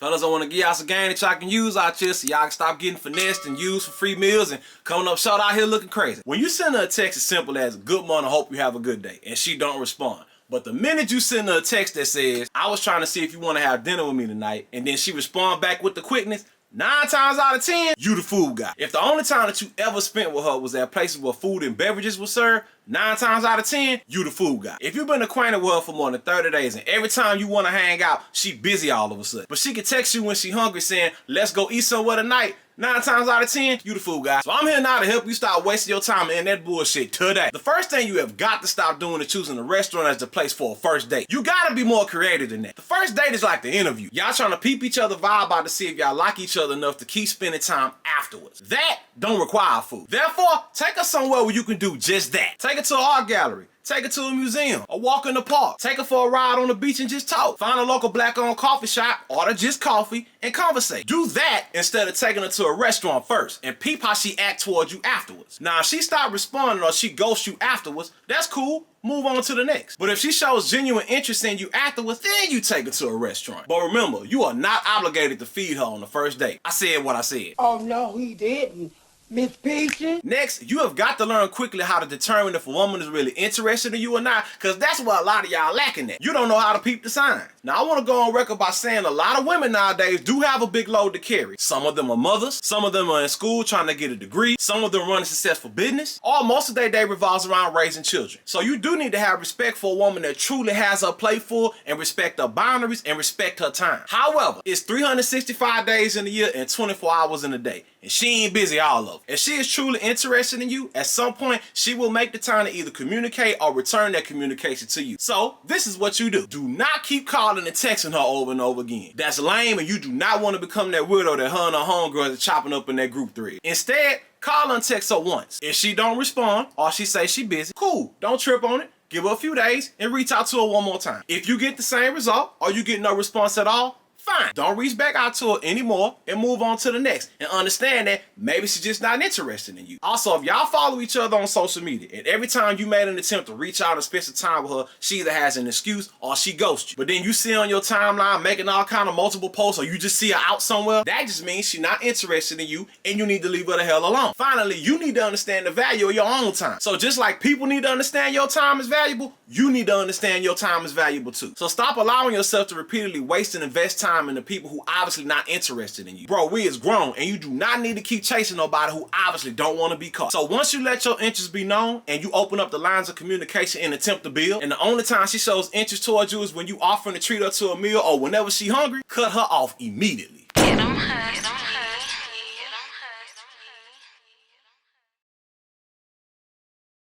Fellas, I want to give y'all some game that y'all can use out here so y'all can stop getting finessed and used for free meals and coming up short out here looking crazy. When you send her a text as simple as good morning, hope you have a good day, and she don't respond. But the minute you send her a text that says, I was trying to see if you want to have dinner with me tonight, and then she respond back with the quickness, 9 times out of 10, you the food guy. If the only time that you ever spent with her was at places where food and beverages were served, 9 times out of 10, you the food guy. If you've been acquainted with her for more than 30 days and every time you want to hang out, she busy all of a sudden, but she can text you when she hungry saying, let's go eat somewhere tonight, 9 times out of 10, you the food guy. So I'm here now to help you stop wasting your time in that bullshit today. The first thing you have got to stop doing is choosing a restaurant as the place for a first date. You gotta be more creative than that. The first date is like the interview. Y'all trying to peep each other vibe out to see if y'all like each other enough to keep spending time afterwards. That don't require food. Therefore, take her somewhere where you can do just that. Take her to an art gallery. Take her to a museum, or walk in the park. Take her for a ride on the beach and just talk. Find a local black-owned coffee shop, order just coffee, and conversate. Do that instead of taking her to a restaurant first, and peep how she act towards you afterwards. Now, if she stop responding or she ghosts you afterwards, that's cool. Move on to the next. But if she shows genuine interest in you afterwards, then you take her to a restaurant. But remember, you are not obligated to feed her on the first date. I said what I said. Oh, no, he didn't. Miss Peaches. Next, you have got to learn quickly how to determine if a woman is really interested in you or not, because that's what a lot of y'all lacking at. You don't know how to peep the signs. Now, I want to go on record by saying a lot of women nowadays do have a big load to carry. Some of them are mothers, some of them are in school trying to get a degree, some of them run a successful business, or most of their day revolves around raising children. So you do need to have respect for a woman that truly has her plate full and respect her boundaries and respect her time. However, it's 365 days in a year and 24 hours in a day, and she ain't busy all of them. If she is truly interested in you, at some point, she will make the time to either communicate or return that communication to you. So, this is what you do. Do not keep calling and texting her over and over again. That's lame, and you do not want to become that weirdo that her and her homegirls are chopping up in that group thread. Instead, call her and text her once. If she don't respond, or she say she busy, cool, don't trip on it. Give her a few days and reach out to her one more time. If you get the same result, or you get no response at all, fine. Don't reach back out to her anymore and move on to the next. And understand that maybe she's just not interested in you. Also, if y'all follow each other on social media and every time you made an attempt to reach out and spend some time with her, she either has an excuse or she ghosts you. But then you see on your timeline making all kind of multiple posts or you just see her out somewhere, that just means she's not interested in you and you need to leave her the hell alone. Finally, you need to understand the value of your own time. So just like people need to understand your time is valuable, you need to understand your time is valuable too. So stop allowing yourself to repeatedly waste and invest time in the people who obviously not interested in you. Bro, we is grown and you do not need to keep chasing nobody who obviously don't want to be caught. So once you let your interests be known and you open up the lines of communication and attempt to build, and the only time she shows interest towards you is when you offering to treat her to a meal or whenever she hungry, cut her off immediately. Get 'em.